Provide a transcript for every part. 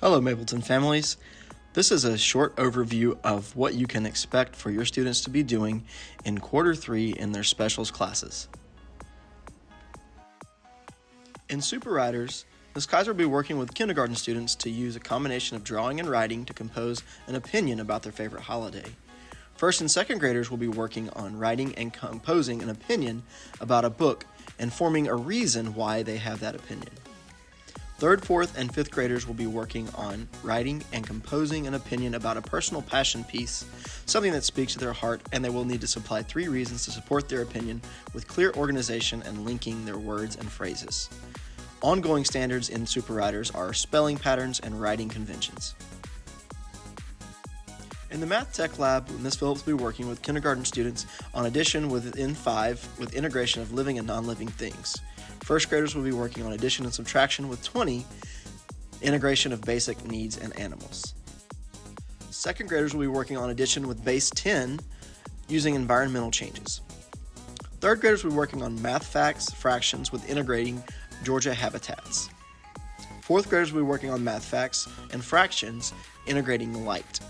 Hello Mableton families. This is a short overview of what you can expect for your students to be doing in quarter 3 in their specials classes. In Super Writers, Ms. Kaiser will be working with kindergarten students to use a combination of drawing and writing to compose an opinion about their favorite holiday. First and second graders will be working on writing and composing an opinion about a book and forming a reason why they have that opinion. Third, fourth, and fifth graders will be working on writing and composing an opinion about a personal passion piece, something that speaks to their heart, and they will need to supply 3 reasons to support their opinion with clear organization and linking their words and phrases. Ongoing standards in Super Writers are spelling patterns and writing conventions. In the Math Tech Lab, Ms. Phillips will be working with kindergarten students on addition within 5 with integration of living and non-living things. First graders will be working on addition and subtraction with 20, integration of basic needs and animals. Second graders will be working on addition with base 10, using environmental changes. Third graders will be working on math facts, fractions with integrating Georgia habitats. Fourth graders will be working on math facts and fractions, integrating light.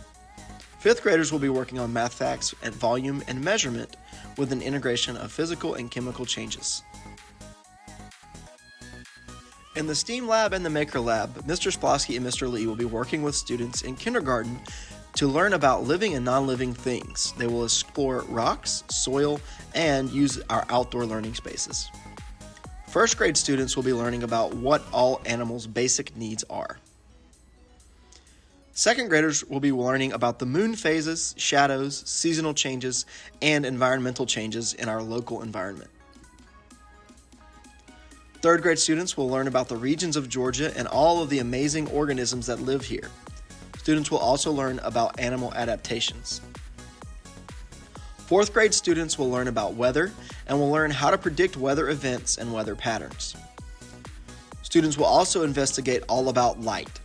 Fifth graders will be working on math facts at volume and measurement with an integration of physical and chemical changes. In the STEAM Lab and the Maker Lab, Mr. Splosky and Mr. Lee will be working with students in kindergarten to learn about living and non-living things. They will explore rocks, soil, and use our outdoor learning spaces. First grade students will be learning about what all animals' basic needs are. Second graders will be learning about the moon phases, shadows, seasonal changes, and environmental changes in our local environment. Third grade students will learn about the regions of Georgia and all of the amazing organisms that live here. Students will also learn about animal adaptations. Fourth grade students will learn about weather and will learn how to predict weather events and weather patterns. Students will also investigate all about light.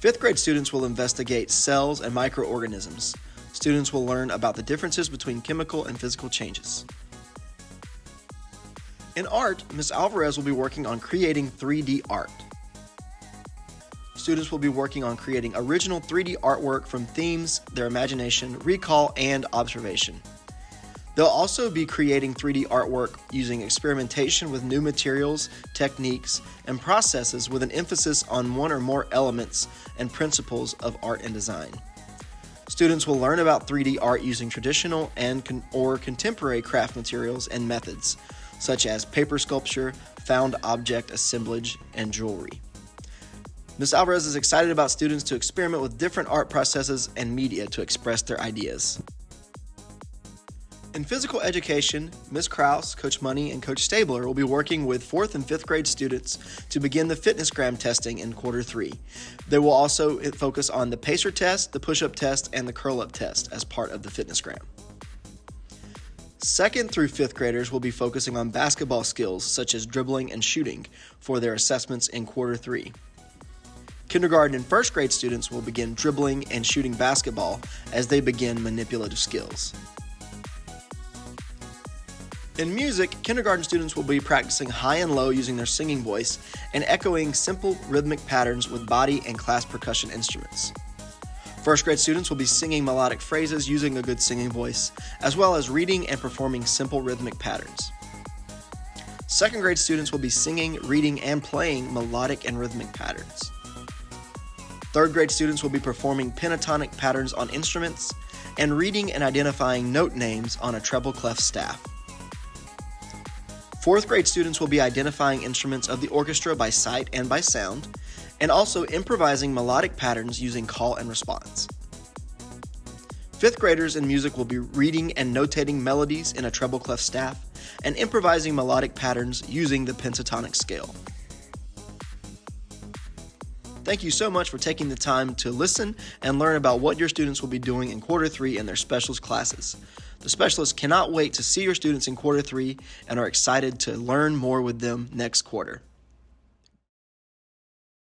Fifth grade students will investigate cells and microorganisms. Students will learn about the differences between chemical and physical changes. In art, Ms. Alvarez will be working on creating 3D art. Students will be working on creating original 3D artwork from themes, their imagination, recall, and observation. They'll also be creating 3D artwork using experimentation with new materials, techniques, and processes with an emphasis on one or more elements and principles of art and design. Students will learn about 3D art using traditional or contemporary craft materials and methods, such as paper sculpture, found object assemblage, and jewelry. Ms. Alvarez is excited about students to experiment with different art processes and media to express their ideas. In physical education, Ms. Krause, Coach Money, and Coach Stabler will be working with 4th and 5th grade students to begin the FitnessGram testing in quarter 3. They will also focus on the pacer test, the push-up test, and the curl-up test as part of the FitnessGram. 2nd through 5th graders will be focusing on basketball skills such as dribbling and shooting for their assessments in quarter 3. Kindergarten and 1st grade students will begin dribbling and shooting basketball as they begin manipulative skills. In music, kindergarten students will be practicing high and low using their singing voice and echoing simple rhythmic patterns with body and class percussion instruments. First grade students will be singing melodic phrases using a good singing voice, as well as reading and performing simple rhythmic patterns. Second grade students will be singing, reading, and playing melodic and rhythmic patterns. Third grade students will be performing pentatonic patterns on instruments and reading and identifying note names on a treble clef staff. Fourth grade students will be identifying instruments of the orchestra by sight and by sound, and also improvising melodic patterns using call and response. Fifth graders in music will be reading and notating melodies in a treble clef staff and improvising melodic patterns using the pentatonic scale. Thank you so much for taking the time to listen and learn about what your students will be doing in quarter 3 in their specials classes. The specialists cannot wait to see your students in quarter 3 and are excited to learn more with them next quarter.